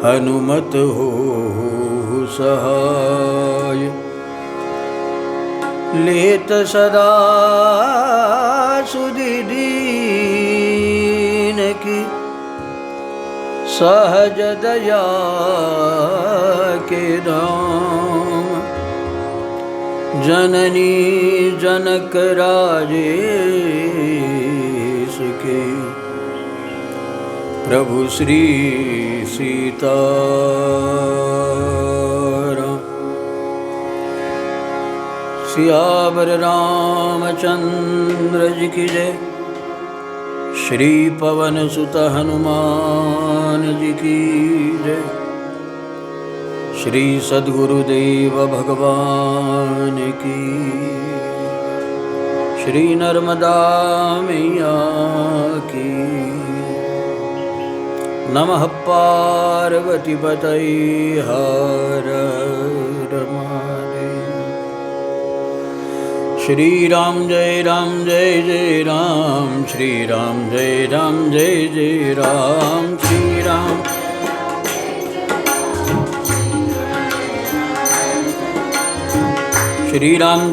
हनुमत हो सहाय। लेत सदा सुधि दीन की सहज दया के धाम। जननी जनक राजेश के प्रभु श्री सीताराम। सियावर रामचंद्र जी की जय। श्री पवन सुत हनुमान जी की जय। श्री सद्गुरुदेव भगवान की। श्री नर्मदा मैया की। नमः पार्वती पतये हर हर महादेव। श्री राम जय राम। श्री राम जय जय राम। श्री राम श्री राम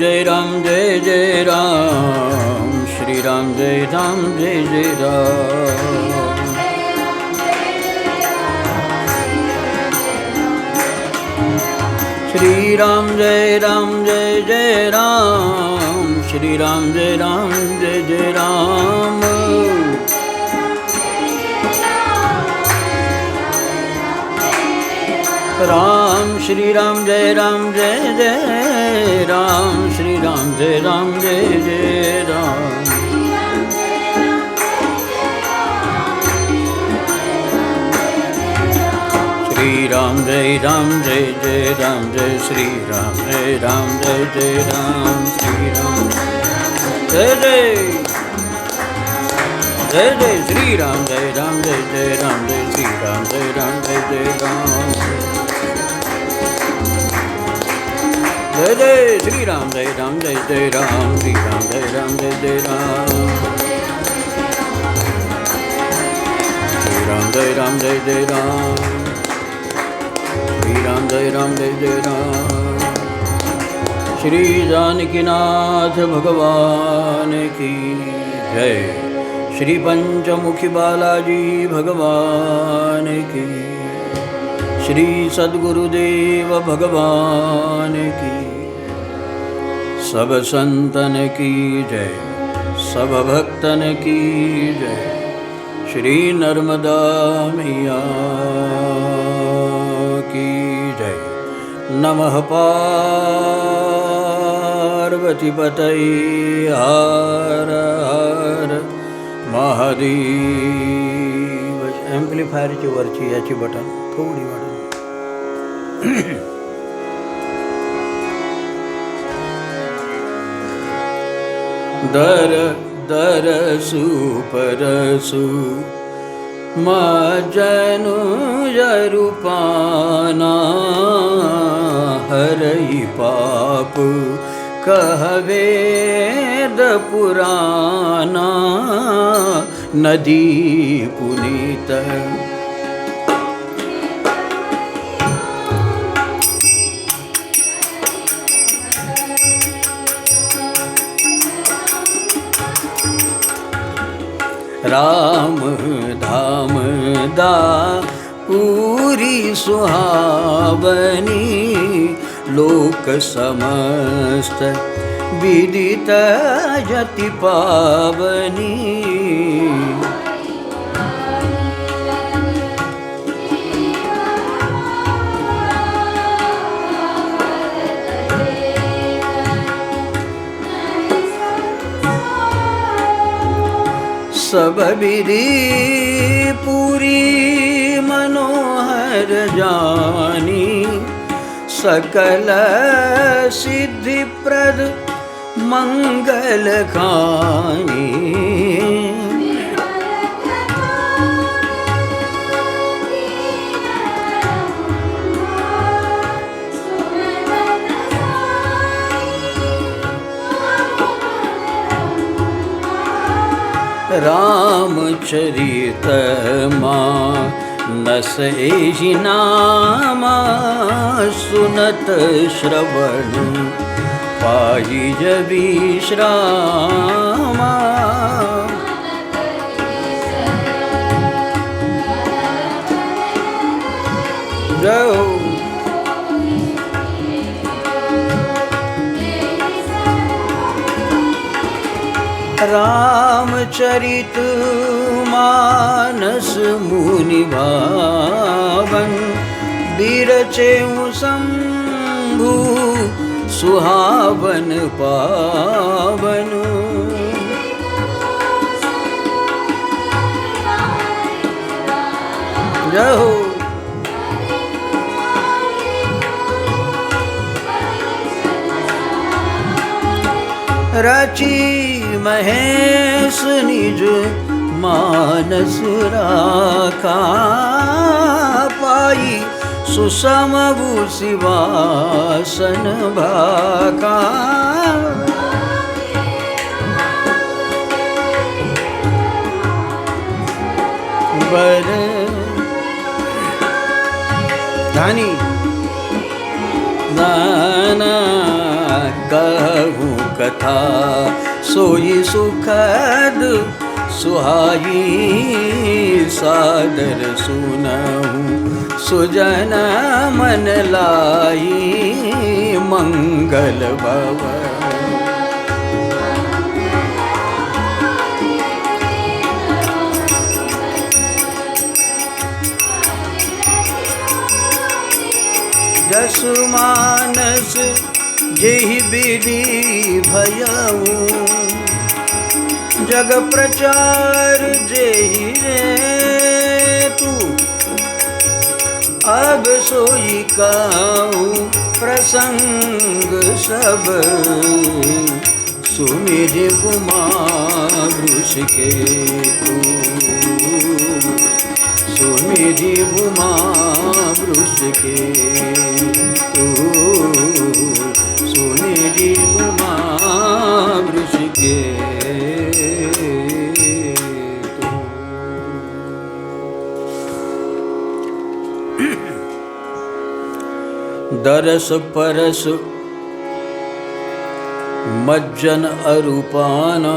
जय जय राम। श्री राम जय जय राम। श्री राम जय जय राम। श्री राम जय जय राम। राम श्री राम जय जय राम। श्री राम जय जय राम। श्री राम जय जय राम। जय श्री राम जय जय राम। श्री राम जय जय श्री राम जय जय राम। जय श्री राम जय जय राम। जय श्री राम जय जय राम। श्री राम जय जय राम। श्री राम जय जय राम। श्री राम जय जय राम। श्री जानकीनाथ भगवान की जय। श्री पंचमुखी बालाजी भगवान की। श्री सद्गुरुदेव भगवान की। सब संतन की जय। सब भक्तन की जय। श्री नर्मदा मैया की जय। नमः पार्वती पतये हर हर महादेव। एम्प्लीफायरची वरची याची बटन थोडी वाढ। दरसु परसु मजनु जरूपाना। हरई पाप कहवेद पुराना। नदी पुनीत राम धाम दा पूरी सुहावनी। लोक समस्त विदित जति पावनी। सब विधि पूरी मनोहर जानी। सकल सिद्धिप्रद मंगल खानी। रामचरित नस एहि नामा सुनत श्रवण पाई जब विश्रामा। जय हो। रामचरित मानस मुनि भावन बिरचेउ शंभु सुहावन पावन। जय हो। रची महेश निज मानस राखा पाई सुसमभु शिवासन भाका। बर धानी नाना कहूँ कथा सोई सुखद सुहाई सादर सुनहूँ सुजन मन लाई मंगल भवन। जसु मानस जेहि विधि भयऊ जग प्रचार जेहि हेतु अब सोई कहूँ प्रसंग सब सुनिधि गुमा वृष के तू। सुनिधि गुमा वृष के तू। सुनिधि गुमा वृष के तू। दरस परस मज्जन अरूपाना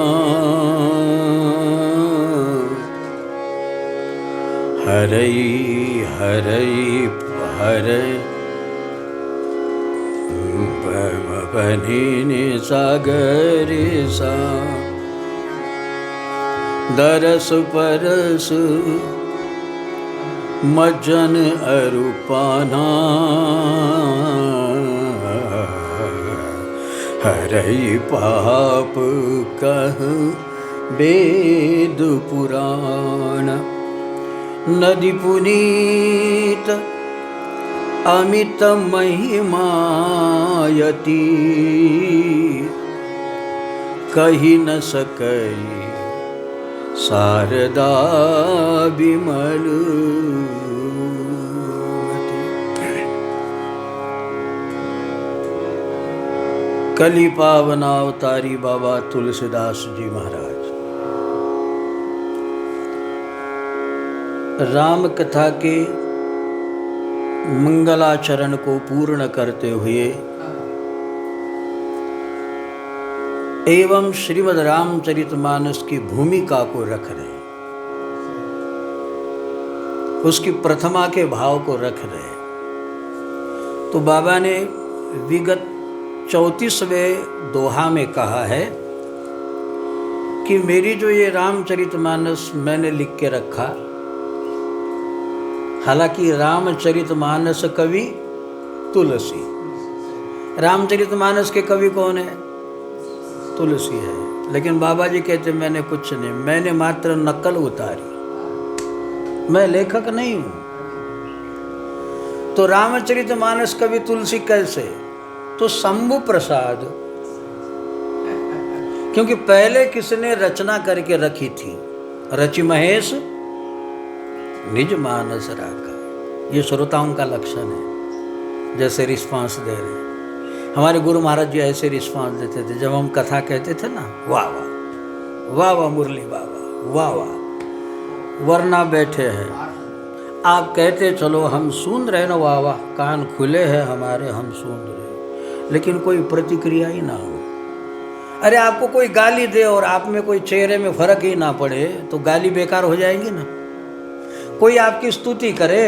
हरई हरई हरई बनी सागर सा। दरस परस मज्जन अरूपाना हरई पाप कह वेद पुराण। नदी पुनीत अमित महिमायति कही न सकई शारदा विमल। कली पावनावतारी बाबा तुलसीदास जी महाराज राम कथा के मंगलाचरण को पूर्ण करते हुए एवं श्रीमद् रामचरितमानस की भूमिका को रख रहे, उसकी प्रथमा के भाव को रख रहे। तो बाबा ने विगत 34वें दोहा में कहा है कि मेरी जो ये रामचरितमानस मैंने लिख के रखा, हालांकि रामचरितमानस कवि तुलसी, रामचरितमानस के कवि कौन है? तुलसी है। लेकिन बाबा जी कहते मैंने कुछ नहीं, मैंने मात्र नकल उतारी, मैं लेखक नहीं हूं। तो रामचरितमानस कवि तुलसी कैसे? तो शंभु प्रसाद, क्योंकि पहले किसने रचना करके रखी थी? रचि महेश निज मानस राखा। ये श्रोताओं का लक्षण है, जैसे रिस्पांस दे रहे हैं। हमारे गुरु महाराज जी ऐसे रिस्पांस देते थे जब हम कथा कहते थे ना, वाह वाह वाह वाह मुरली बाबा वाह वाह, वरना बैठे हैं आप कहते चलो हम सुन रहे ना, वाह वाह, कान खुले हैं हमारे, हम सुन रहे, लेकिन कोई प्रतिक्रिया ही ना हो। अरे आपको कोई गाली दे और आप में कोई चेहरे में फर्क ही ना पड़े तो गाली बेकार हो जाएगी ना। कोई आपकी स्तुति करे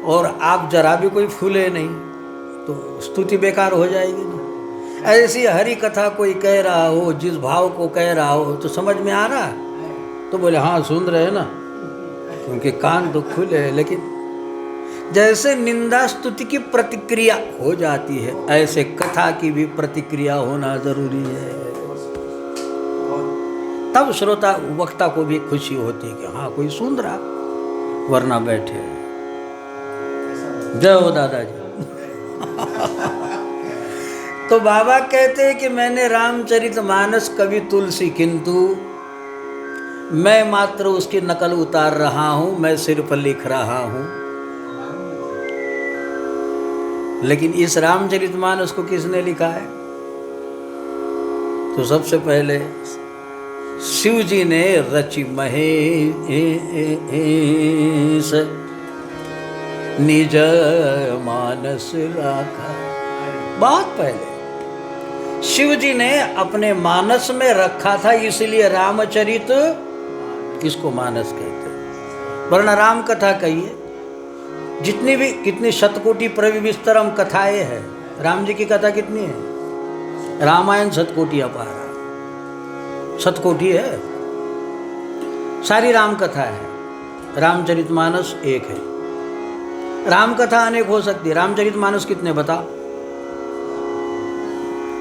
और आप जरा भी कोई फूले नहीं तो स्तुति बेकार हो जाएगी ना। ऐसी हरी कथा कोई कह रहा हो, जिस भाव को कह रहा हो तो समझ में आ रहा, तो बोले हाँ सुन रहे हैं ना, क्योंकि कान तो खुले है। लेकिन जैसे निंदा स्तुति की प्रतिक्रिया हो जाती है, ऐसे कथा की भी प्रतिक्रिया होना जरूरी है। तब श्रोता वक्ता को भी खुशी होती है कि हाँ कोई सुन रहा, वरना बैठे। जय हो दादाजी। तो बाबा कहते हैं कि मैंने रामचरितमानस कवि तुलसी, किंतु मैं मात्र उसकी नकल उतार रहा हूं, मैं सिर्फ लिख रहा हूं। लेकिन इस रामचरितमानस को किसने लिखा है? तो सबसे पहले शिव जी ने रचि महेश निज मानस राखा। बहुत पहले शिव जी ने अपने मानस में रखा था, इसलिए रामचरित इसको मानस कहते हैं। वरना राम कथा कहिए, जितनी भी कितनी शतकोटि प्रविस्तरम कथाएं हैं, राम जी की कथा कितनी है? रामायण शतकोटि अपारा, शतकोटि है, सारी राम कथा है। रामचरितमानस एक है। राम कथा अनेक हो सकती है, रामचरितमानस कितने बताओ?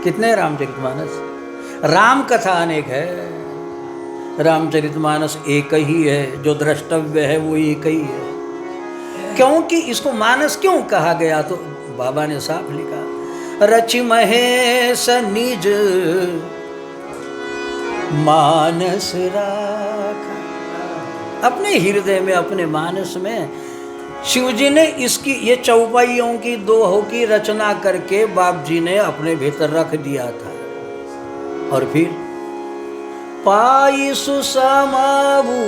कितने रामचरितमानस? राम कथा अनेक है, रामचरितमानस एक ही है। जो द्रष्टव्य है वो एक ही है। क्योंकि इसको मानस क्यों कहा गया? तो बाबा ने साफ लिखा, रचि महेश निज मानस राखा। अपने हृदय में, अपने मानस में शिव जी ने इसकी ये चौपाइयों की, दोहों की रचना करके बाप जी ने अपने भीतर रख दिया था। और फिर पाई सुसमाबू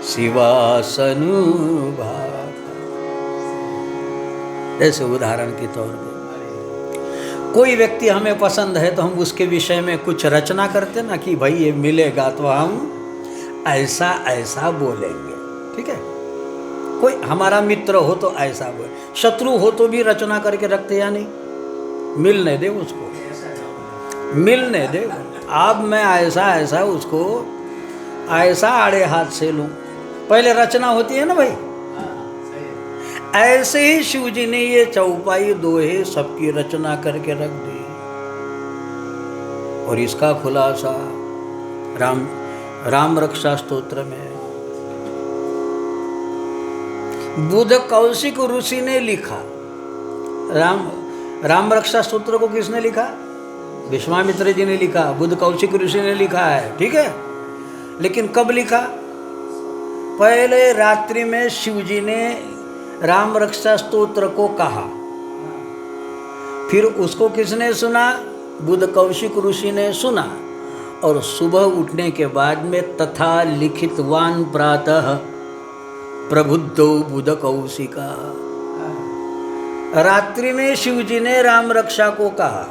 शिवासन भाका। ऐसे उदाहरण के तौर पे कोई व्यक्ति हमें पसंद है तो हम उसके विषय में कुछ रचना करते ना कि भाई ये मिलेगा तो हम ऐसा ऐसा बोलेंगे, ठीक है। कोई हमारा मित्र हो तो ऐसा बोले, शत्रु हो तो भी रचना करके रखते या नहीं? मिलने दे उसको, मिलने दे। अब मैं ऐसा ऐसा उसको ऐसा आड़े हाथ से लूं, पहले रचना होती है ना भाई। ऐसे ही शिव जी ने ये चौपाई दोहे सबकी रचना करके रख दी। और इसका खुलासा राम रक्षा स्तोत्र में बुध कौशिक ऋषि ने लिखा। राम रक्षा स्तोत्र को किसने लिखा? विश्वामित्र जी ने लिखा, बुध कौशिक ऋषि ने लिखा है, ठीक है। लेकिन कब लिखा? पहले रात्रि में शिव जी ने राम रक्षा स्तोत्र को कहा, फिर उसको किसने सुना? बुध कौशिक ऋषि ने सुना। और सुबह उठने के बाद में तथा लिखितवान प्रातः प्रबुद्धो बुध कौशिका। रात्रि में शिव जी ने राम रक्षा को कहा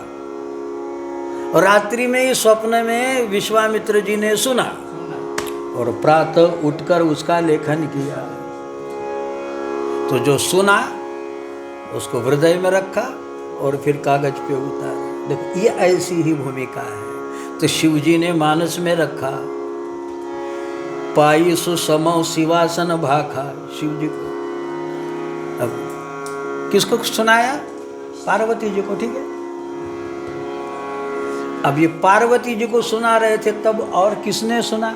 और रात्रि में ही स्वप्न में विश्वामित्र जी ने सुना और प्रातः उठकर उसका लेखन किया। तो जो सुना उसको हृदय में रखा और फिर कागज पे उतारा। देखो ये ऐसी ही भूमिका है। तो शिव जी ने मानस में रखा, पाई सुसमौ शिवासन भाखा। शिव जी को अब किसको सुनाया? पार्वती जी को, ठीक है। अब ये पार्वती जी को सुना रहे थे तब, और किसने सुना?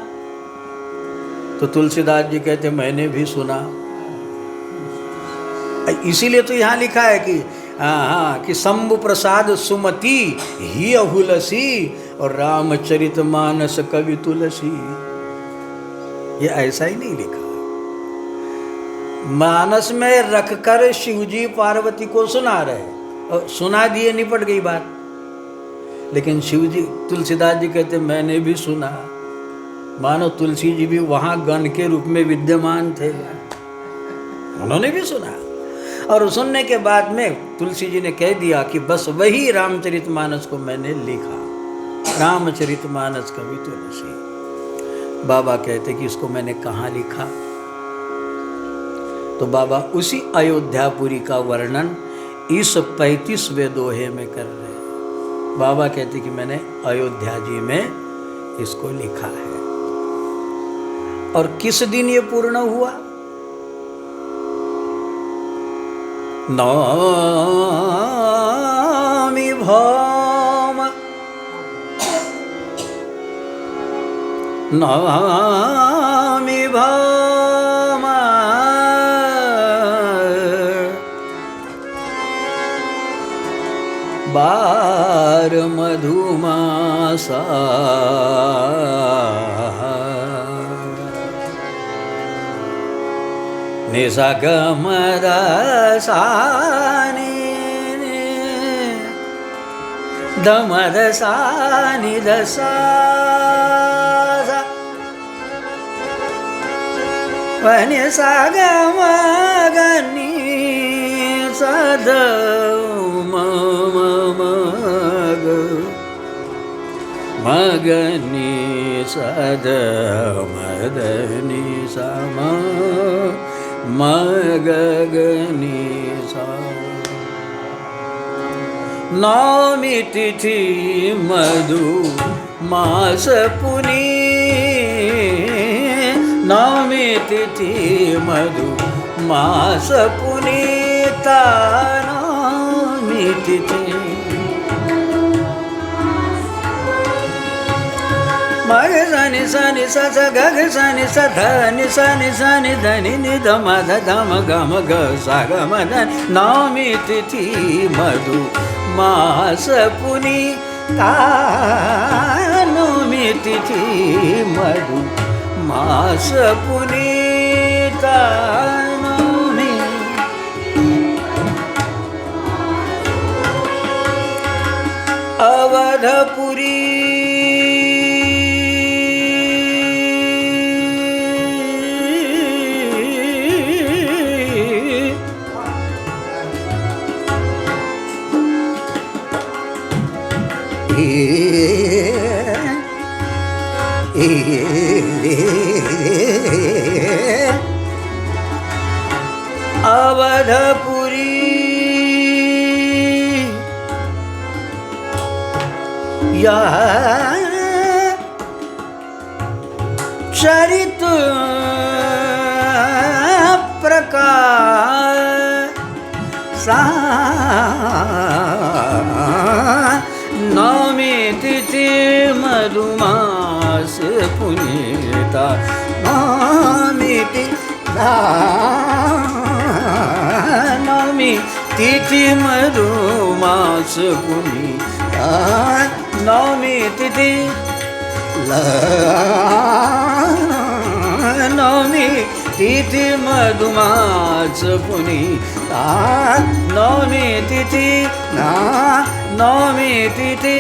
तो तुलसीदास जी कहते मैंने भी सुना। इसीलिए तो यहाँ लिखा है कि हाँ कि शंभु प्रसाद सुमति ही अहुलसी और रामचरित मानस कवि तुलसी। ये ऐसा ही नहीं लिखा। मानस में रखकर शिवजी पार्वती को सुना रहे और सुना दिए, निपट गई बात। लेकिन शिवजी तुलसीदास जी कहते मैंने भी सुना। मानो तुलसी जी भी वहां गण के रूप में विद्यमान थे, उन्होंने भी सुना। और सुनने के बाद में तुलसी जी ने कह दिया कि बस वही रामचरितमानस को मैंने लिखा, रामचरितमानस कवि तुलसी। बाबा कहते कि इसको मैंने कहाँ लिखा, तो बाबा उसी अयोध्यापुरी का वर्णन इस 35वें दोहे में कर रहे हैं। बाबा कहते कि मैंने अयोध्या जी में इसको लिखा है। और किस दिन ये पूर्ण हुआ? नौमी भौम, नौमी भौम, बार मधुमासा, निसा गमदसानि दमदसानि दसा वनि सा गमगनि सद मग मगनि सद मदनि सम मगगनि सा। नौमी तिथि मधु मास पुनी, नौमी तिथि मधु मास पुनीता, नौमी तिथि मग सनि सनि स स ग ग सनि स ध नि सनि सनि ध नि नि ध म ध ध म ग म ग सा ग म ध। नौमी तिथि मधु मास पुनीता, नौमी तिथि मधु मास पुनीता, नौमी अवधपुरी, अवधपुरी या चरित प्रकार सा। नौमी तिथि मधुमास पुनीता, नौमी नौमी तिथि मधुमास पुनीता, नौमी तिथि नौमी तिथि मधुमास पुनीता, नौमी तिथि नौमी तिथि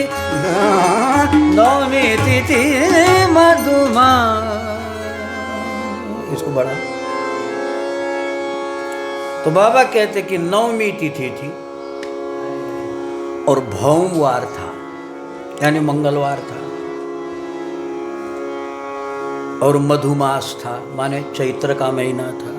नौमी तिथि मधुमास। इसको बढ़ा तो बाबा कहते कि नौमी तिथि थी और भौमवार था, यानी मंगलवार था, और मधुमास था, माने चैत्र का महीना था।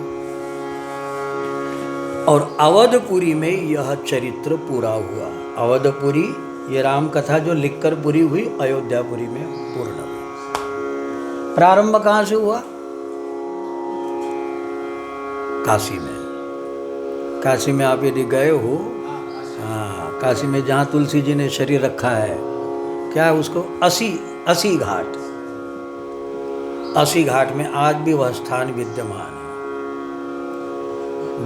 और अवधपुरी में यह चरित्र पूरा हुआ। अवधपुरी ये राम कथा जो लिखकर पूरी हुई, अयोध्यापुरी में पूर्ण हुई। प्रारंभ कहाँ से हुआ? काशी में। काशी में आप यदि गए हो, हाँ, काशी में जहाँ तुलसी जी ने शरीर रखा है, क्या है उसको? असी घाट। असी घाट में आज भी वह स्थान विद्यमान है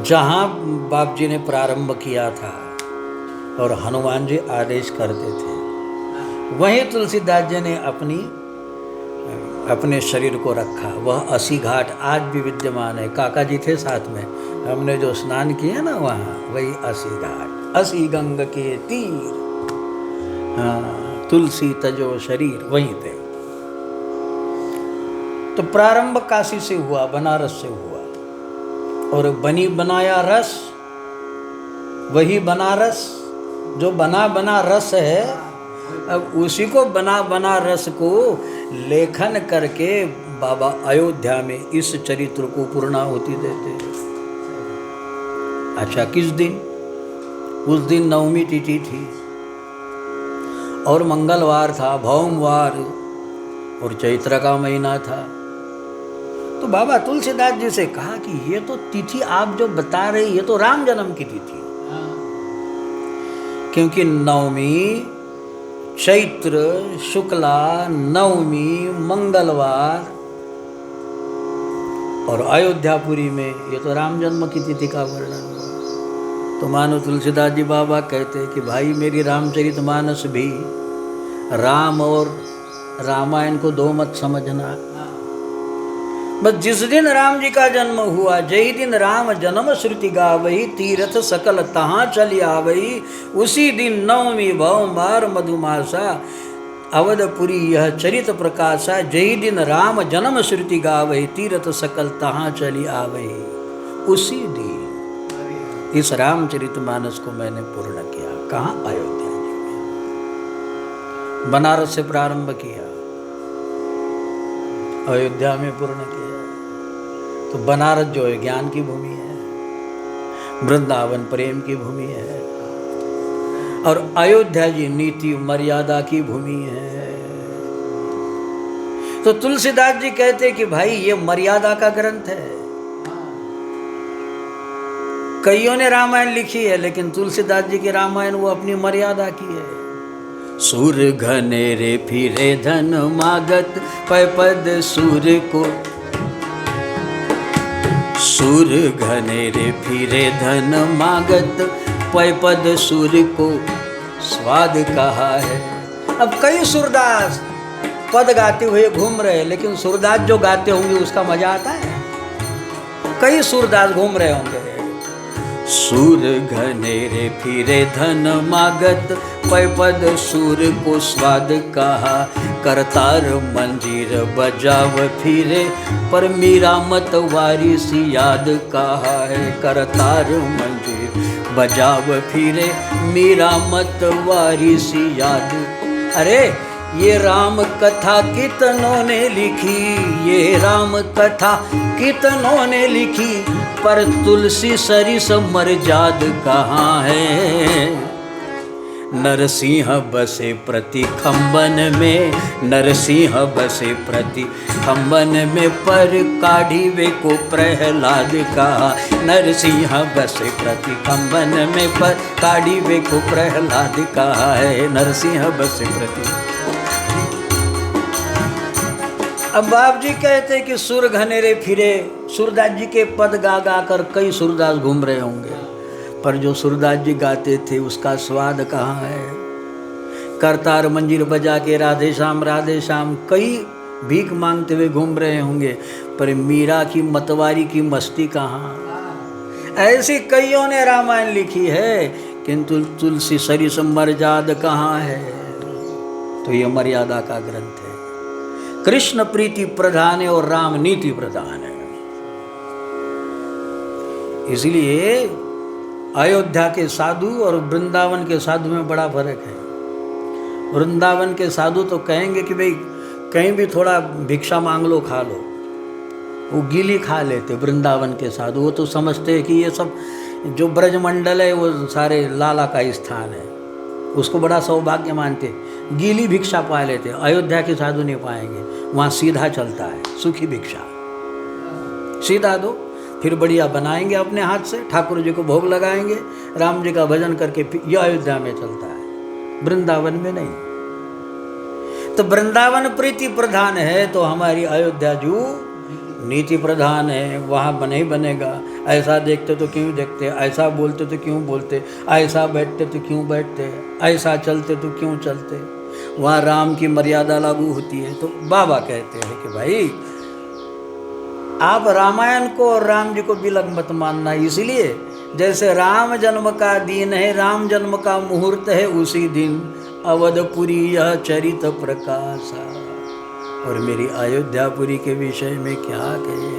जहाँ बाप जी ने प्रारंभ किया था और हनुमान जी आदेश करते थे। वहीं तुलसीदास जी ने अपने शरीर को रखा। वह असी घाट आज भी विद्यमान है। काका जी थे साथ में, हमने जो स्नान किया ना वहाँ, वही असी घाट, असी गंग के तीर, हाँ, तुलसी तजो शरीर, वहीं थे। तो प्रारंभ काशी से हुआ, बनारस से हुआ, और बनी बनाया रस, वही बनारस जो बना बना रस है, अब उसी को बना बना रस को लेखन करके बाबा अयोध्या में इस चरित्र को पूर्णाहुति देते। अच्छा, किस दिन? उस दिन नवमी तिथि थी और मंगलवार था, भौमवार, और चैत्र का महीना था। तो बाबा तुलसीदास जी से कहा कि ये तो तिथि आप जो बता रहे, ये तो राम जन्म की तिथि, क्योंकि नवमी चैत्र शुक्ला नवमी मंगलवार और अयोध्यापुरी में ये तो राम जन्म की तिथि का वर्णन हुआ। तो मानो तुलसीदास जी बाबा कहते कि भाई मेरी रामचरितमानस भी राम और रामायण को दो मत समझना। बस जिस दिन राम जी का जन्म हुआ, जही दिन राम जन्म श्रुति गावही, तीर्थ सकल तहाँ चली आवही, उसी दिन नवमी भौमवार मधुमासा, अवधपुरी यह चरित प्रकाशा, जही दिन राम जन्म श्रुति गावही, तीर्थ सकल तहाँ चली आवही। उसी दिन इस रामचरितमानस को मैंने पूर्ण किया। कहाँ? अयोध्या जी में। बनारस से प्रारंभ किया, अयोध्या में पूर्ण किया। तो बनारस जो है ज्ञान की भूमि है, वृंदावन प्रेम की भूमि है, और अयोध्या जी नीति मर्यादा की भूमि है। तो तुलसीदास जी कहते कि भाई ये मर्यादा का ग्रंथ है। कईयों ने रामायण लिखी है, लेकिन तुलसीदास जी की रामायण वो अपनी मर्यादा की है। सुर घनेरे फिरे धन मागत, पै पद सूर को, सुर घनेरे फिरे धन मागत, पै पद सूर को स्वाद कहा है। अब कई सुरदास पद गाते हुए घूम रहे, लेकिन सुरदास जो गाते होंगे उसका मजा आता है। कई सुरदास घूम रहे होंगे। सूर घनेरे फिरे धन मागत, पै पद सूर को स्वाद कहा, करतार मंजीर बजाव फिरे, पर मीरा मत वारी सी याद कहा है। करतार मंजीर बजाव फिरे, मीरा मत वारी सी याद। अरे ये राम कथा कितनों ने लिखी, ये राम कथा कितनों ने लिखी, पर तुलसी सरिस मर्जाद कहाँ है। नरसिंह बसे प्रति खम्बन में, नरसिंह बसे प्रति खम्बन में, पर काढ़ी वे को प्रहलाद कहा। नरसिंह बसे प्रति खम्बन में, पर काढ़ी वे को प्रहलाद कहा है। नरसिंह बसे प्रति। अब बाप जी कहते कि सुर घनेरे फिरे, सूरदास जी के पद गा गा कर कई सूरदास घूम रहे होंगे, पर जो सूरदास जी गाते थे उसका स्वाद कहाँ है। करतार मंजीर बजा के राधे श्याम कई भीख मांगते हुए घूम रहे होंगे, पर मीरा की मतवारी की मस्ती कहाँ। ऐसी कईयों ने रामायण लिखी है, किंतु तुलसी सरिस मर्जाद कहाँ है। तो ये मर्यादा का ग्रंथ है। कृष्ण प्रीति प्रधान है और राम नीति प्रधान है। इसलिए अयोध्या के साधु और वृंदावन के साधु में बड़ा फर्क है। वृंदावन के साधु तो कहेंगे कि भाई कहीं भी थोड़ा भिक्षा मांग लो, खा लो, वो गीली खा लेते। वृंदावन के साधु वो तो समझते हैं कि ये सब जो ब्रजमंडल है वो सारे लाला का स्थान है, उसको बड़ा सौभाग्य मानते, गीली भिक्षा पा लेते। अयोध्या के साधु नहीं पाएंगे, वहाँ सीधा चलता है, सूखी भिक्षा सीधा दो, फिर बढ़िया बनाएंगे अपने हाथ से, ठाकुर जी को भोग लगाएंगे, राम जी का भजन करके, यह अयोध्या में चलता है, वृंदावन में नहीं। तो वृंदावन प्रीति प्रधान है, तो हमारी अयोध्या जो नीति प्रधान है, वहाँ बने ही बनेगा। ऐसा देखते तो क्यों देखते, ऐसा बोलते तो क्यों बोलते, ऐसा बैठते तो क्यों बैठते, ऐसा चलते तो क्यों चलते, वहाँ राम की मर्यादा लागू होती है। तो बाबा कहते हैं कि भाई आप रामायण को और राम जी को विलग मत मानना। इसलिए जैसे राम जन्म का दिन है, राम जन्म का मुहूर्त है, उसी दिन अवधपुरी यह चरित प्रकाशा। और मेरी अयोध्यापुरी के विषय में क्या कहे।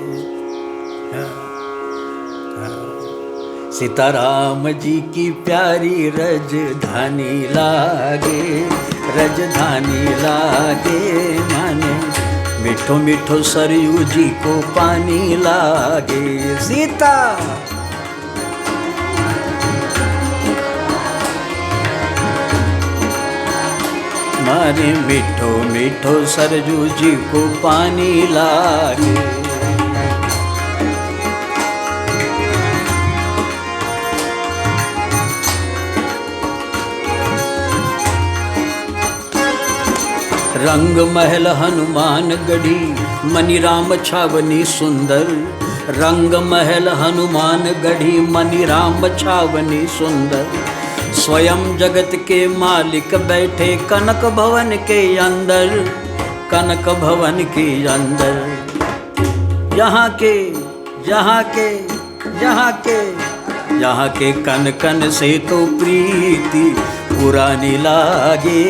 सीताराम जी की प्यारी रजधानी लागे, रजधानी लागे माने मीठो मीठो सरयू जी को पानी लागे। सीता माने मीठो मीठो सरयू जी को पानी लागे। रंग महल हनुमान गढ़ी मनी राम छावनी सुंदर, रंग महल हनुमान गढ़ी मनी राम छावनी सुंदर। स्वयं जगत के मालिक बैठे कनक भवन के अंदर, कनक भवन के अंदर। यहाँ के यहाँ के यहाँ के यहाँ के कन कन से तो प्रीति पुरानी लागे,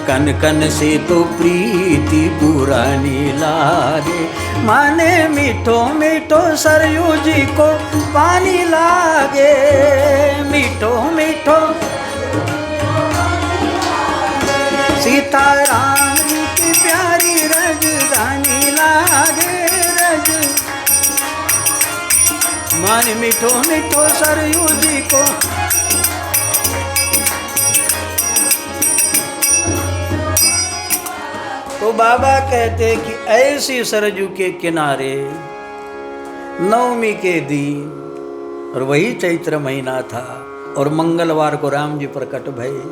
कन कन से तो प्रीति पुरानी लागे। माने मीठो मीठो सरयू जी को पानी लागे, मीठो मीठो सीताराम जी की प्यारी रजधानी लागे, रज माने मीठो मीठो सरयू जी को। तो बाबा कहते कि ऐसी सरजू के किनारे नवमी के दिन, और वही चैत्र महीना था और मंगलवार को राम जी प्रकट भये।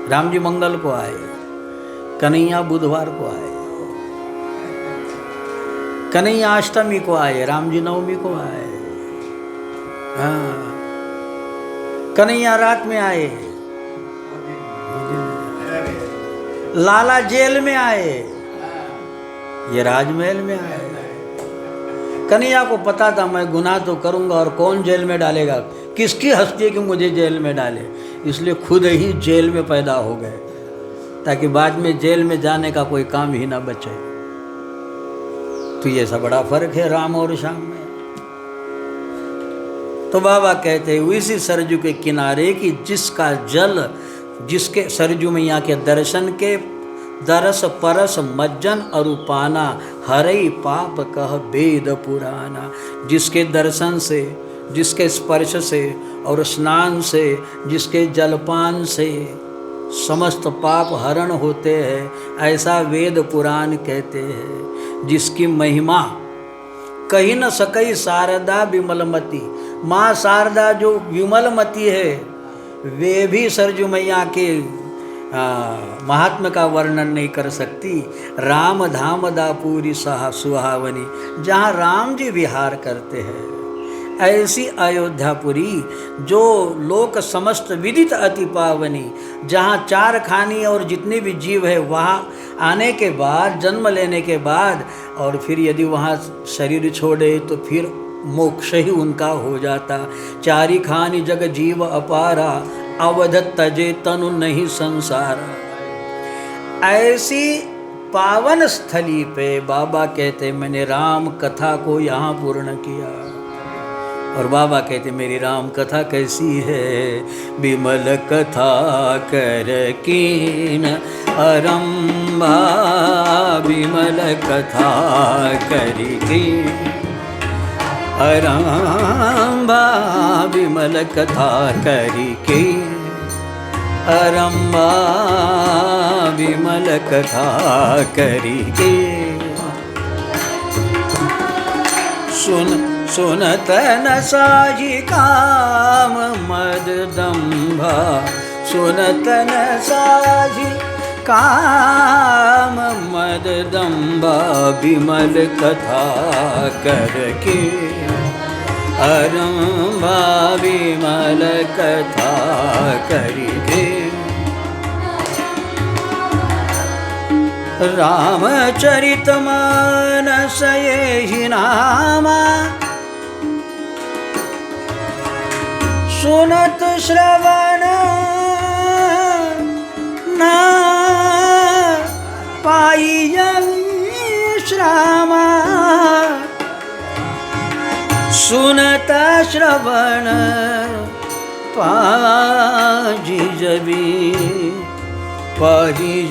राम जी मंगल को आए, कन्हैया बुधवार को आए, कन्हैया अष्टमी को आए, राम जी नवमी को आए। हाँ, कन्हैया रात में आए, लाला जेल में आए, ये राजमहल में आए। कन्हैया को पता था मैं गुनाह तो करूंगा और कौन जेल में डालेगा, किसकी हस्ती कि मुझे जेल में डाले, इसलिए खुद ही जेल में पैदा हो गए ताकि बाद में जेल में जाने का कोई काम ही ना बचे। तो ये सब बड़ा फर्क है राम और श्याम में। तो बाबा कहते हैं इसी सरजू के किनारे कि जिसका जल, जिसके सरजू मैया के दर्शन के दरस परस मज्जन अरूपाना, हरई पाप कह वेद पुराना। जिसके दर्शन से, जिसके स्पर्श से और स्नान से, जिसके जलपान से समस्त पाप हरण होते हैं, ऐसा वेद पुराण कहते हैं। जिसकी महिमा कही न सकई शारदा विमलमती, माँ शारदा जो विमलमती है वे भी सरजू मैया के महात्मा का वर्णन नहीं कर सकती। राम धाम दापुरी सुहावनी, जहाँ राम जी विहार करते हैं, ऐसी अयोध्यापुरी जो लोक समस्त विदित अति पावनी, जहाँ चार खानी और जितने भी जीव है वहाँ आने के बाद, जन्म लेने के बाद, और फिर यदि वहाँ शरीर छोड़े तो फिर मोक्ष ही उनका हो जाता। चारी खानी जग जीव अपारा, अवध तजे तनु नहीं संसारा। ऐसी पावन स्थली पे बाबा कहते मैंने राम कथा को यहाँ पूर्ण किया। और बाबा कहते मेरी राम कथा कैसी है, विमल कथा कर कीन अरंभा, विमल कथा करी कीन अरंभा, विमल कथा करी कीन अरंभा, विमल कथा करी कीन। सुनत न साजी काम मद दंभा, सुनत न साजी काम मद दंभा, विमल कथा करके अरंभा, विमल कथा करके। रामचरित मानस यही नामा, सुनत श्रवण न पाए सुनता श्रवण पाही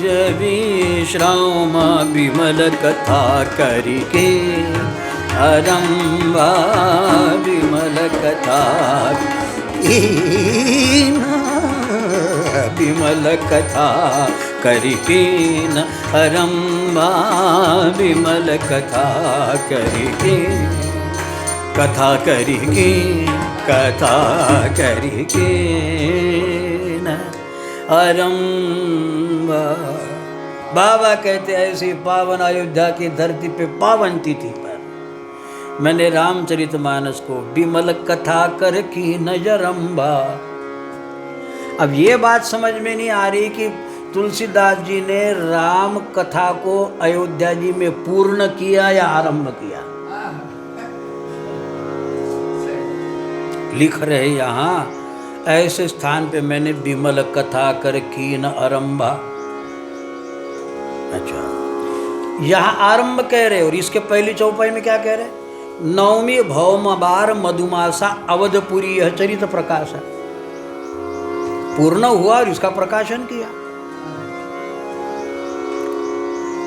जबी श्राम विमल कथा करिके आरंभा विमल कथा विमल कथा करिके आरंभा विमल कथा करिके कथा करिके आरंभा। बाबा कहते ऐसी पावन अयोध्या की धरती पे पावन तिथि पर मैंने रामचरितमानस को विमल कथा कर की नजरंबा। अब ये बात समझ में नहीं आ रही कि तुलसीदास जी ने राम कथा को अयोध्या जी में पूर्ण किया या आरंभ किया। लिख रहे यहाँ ऐसे स्थान पे मैंने विमल कथा कर कीन आरंभा। अच्छा, यहाँ आरंभ कह रहे और इसके पहली चौपाई में क्या कह रहे? नवमी भौम बार मधुमासा अवधपुरी यह चरित प्रकाश है। पूर्ण हुआ और इसका प्रकाशन किया।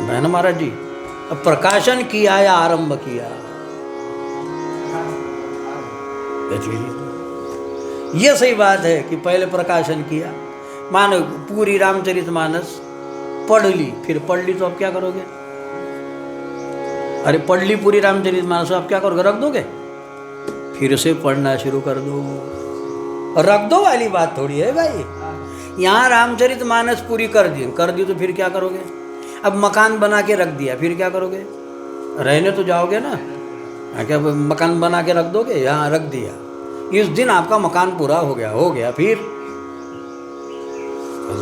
बहन महाराज जी, अब प्रकाशन किया या आरंभ किया? ये सही बात है कि पहले प्रकाशन किया। मानो पूरी रामचरितमानस पढ़ ली, फिर पढ़ ली तो अब क्या करोगे? अरे पढ़ ली पूरी रामचरितमानस, अब क्या करोगे? रख दोगे? फिर से पढ़ना शुरू कर दो। रख दो वाली बात थोड़ी है भाई। यहाँ रामचरितमानस पूरी कर दी तो फिर क्या करोगे? अब मकान बना के रख दिया, फिर क्या करोगे? रहने तो जाओगे ना। क्या मकान बना के रख दोगे? यहाँ रख दिया, इस दिन आपका मकान पूरा हो गया फिर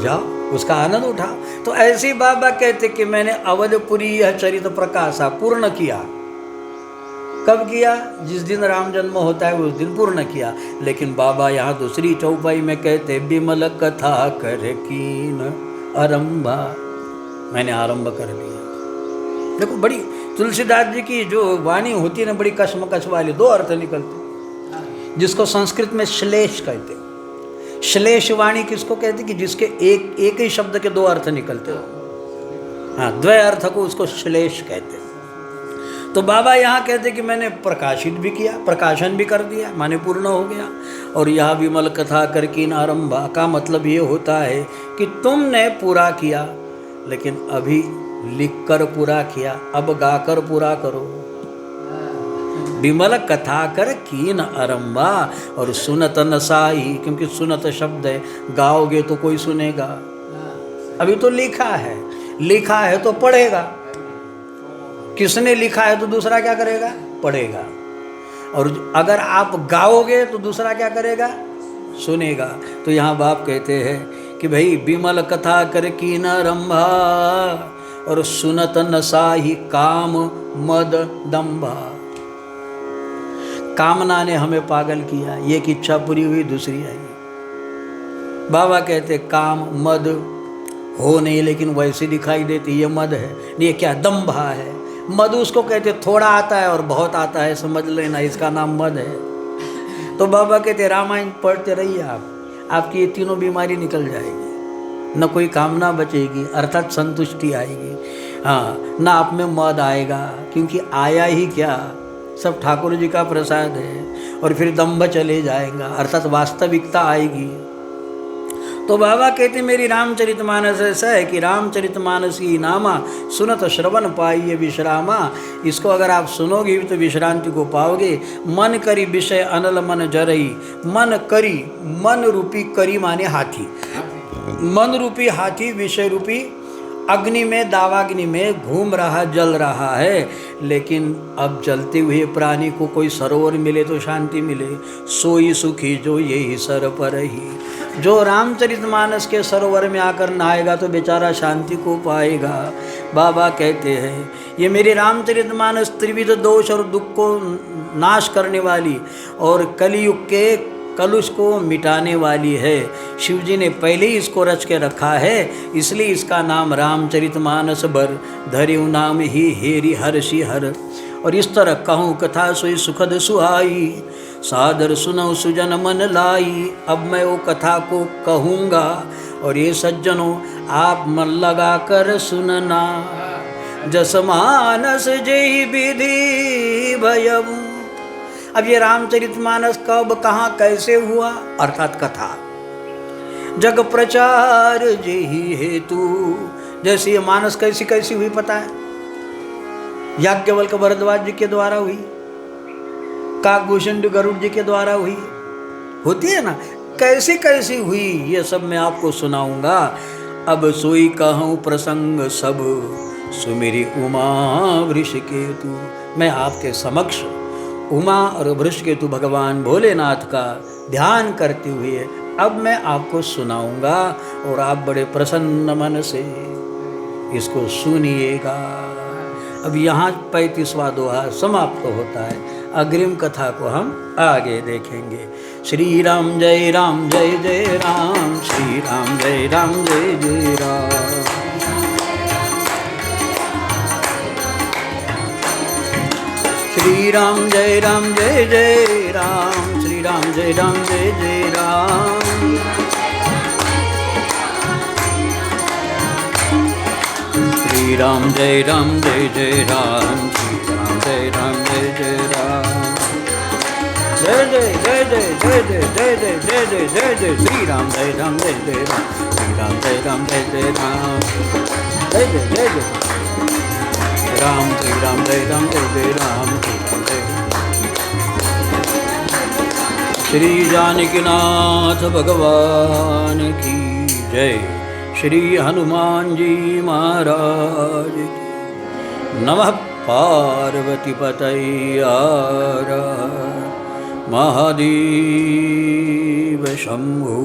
जाओ उसका आनंद उठाओ। तो ऐसे बाबा कहते कि मैंने अवधपुरी यह चरित प्रकाशा पूर्ण किया। कब किया? जिस दिन राम जन्म होता है उस दिन पूर्ण किया। लेकिन बाबा यहाँ दूसरी चौपाई में कहते विमल कथा कर कीन आरंभा, मैंने आरंभ कर लिया। देखो बड़ी तुलसीदास जी की जो वाणी होती है ना, बड़ी कशमकश वाली, दो अर्थ निकलते, जिसको संस्कृत में श्लेष कहते। श्लेष वाणी किसको कहते? कि जिसके एक ही शब्द के दो अर्थ निकलते हो। हाँ, द्वय अर्थ को उसको श्लेष कहते। तो बाबा यहाँ कहते कि मैंने प्रकाशित भी किया, प्रकाशन भी कर दिया, माने पूर्ण हो गया। और यहाँ विमल कथा कर कीन आरंभा का मतलब ये होता है कि तुमने पूरा किया, लेकिन अभी लिखकर पूरा किया, अब गाकर पूरा करो। विमल कथा कर कीन आरंभा। और सुनत नसाई, क्योंकि सुनत शब्द है, गाओगे तो कोई सुनेगा। अभी तो लिखा है तो पढ़ेगा। किसने लिखा है तो दूसरा क्या करेगा? पढ़ेगा। और अगर आप गाओगे तो दूसरा क्या करेगा? सुनेगा। तो यहाँ बाप कहते हैं कि भाई विमल कथा कर कीन आरंभा और सुनत नसाही काम मद दंभा। कामना ने हमें पागल किया, एक इच्छा पूरी हुई दूसरी आई। बाबा कहते काम मद हो नहीं, लेकिन वैसे दिखाई देती, ये मद है। ये क्या? दंभा है। मद उसको कहते थोड़ा आता है और बहुत आता है, समझ लेना, इसका नाम मद है। तो बाबा कहते रामायण पढ़ते रहिए आपकी ये तीनों बीमारी निकल जाएगी। न कोई कामना बचेगी, अर्थात संतुष्टि आएगी। हाँ, न आप में मद आएगा, क्योंकि आया ही क्या, सब ठाकुर जी का प्रसाद है। और फिर दंभ चले जाएगा, अर्थात वास्तविकता आएगी। तो बाबा कहते मेरी रामचरितमानस ऐसा है कि रामचरितमानस की नामा सुनत श्रवण पाइए विश्रामा। इसको अगर आप सुनोगे तो विश्रांति को पाओगे। मन करी विषय अनल मन जरई। मन करी, मन रूपी करी माने हाथी, मन रूपी हाथी विषय रूपी अग्नि में, दावाग्नि में घूम रहा, जल रहा है। लेकिन अब जलते हुए प्राणी को कोई सरोवर मिले तो शांति मिले। सोई सुखी जो यही सर पर ही। जो रामचरितमानस के सरोवर में आकर नहाएगा तो बेचारा शांति को पाएगा। बाबा कहते हैं ये मेरे रामचरितमानस त्रिविध दोष और दुख को नाश करने वाली और कलयुग के कलुष को मिटाने वाली है। शिव जी ने पहले ही इसको रच के रखा है, इसलिए इसका नाम रामचरितमानस बर धरिउ नाम ही हेरि हर्षि हर। और इस तरह कहूँ कथा सोई सुखद सुहाई, सादर सुनो सुजन मन लाई। अब मैं वो कथा को कहूँगा और ये सज्जनों आप मन लगा कर सुनना। जस मानस जय विधि भयऊ। अब ये रामचरितमानस कब कहाँ कैसे हुआ, अर्थात कथा। जग प्रचार जही हेतु, जैसे ये मानस कैसी कैसी हुई पता है? याज्ञवल्क्य भरद्वाज जी के द्वारा हुई, काकभूषण गरुड़ जी के द्वारा हुई, होती है ना, कैसी कैसी हुई ये सब मैं आपको सुनाऊंगा। अब सोई कहूँ प्रसंग सब, सुमेरी उमा वृषकेतु। मैं आपके समक्ष उमा और वृषकेतु भगवान भोलेनाथ का ध्यान करते हुए अब मैं आपको सुनाऊंगा और आप बड़े प्रसन्न मन से इसको सुनिएगा। अब यहाँ 35वां दोहा समाप्त होता है, अग्रिम कथा को हम आगे देखेंगे। श्री राम जय राम जय जय राम, श्री राम जय जय राम। श्री राम जय जय राम, श्री राम जय जय राम। श्री राम जय जय राम, श्री राम जय जय राम। जय जय जय जय जय जय जय जय जय जय जय जय श्री राम जय जय राम, श्री राम जय जय राम। जय जय जय जय राम, श्री राम जय जय राम, श्री राम जय। श्री जानकीनाथ भगवान की जय। श्री हनुमान जी महाराज की। नमः पार्वती पतये हर महादेव शंभो।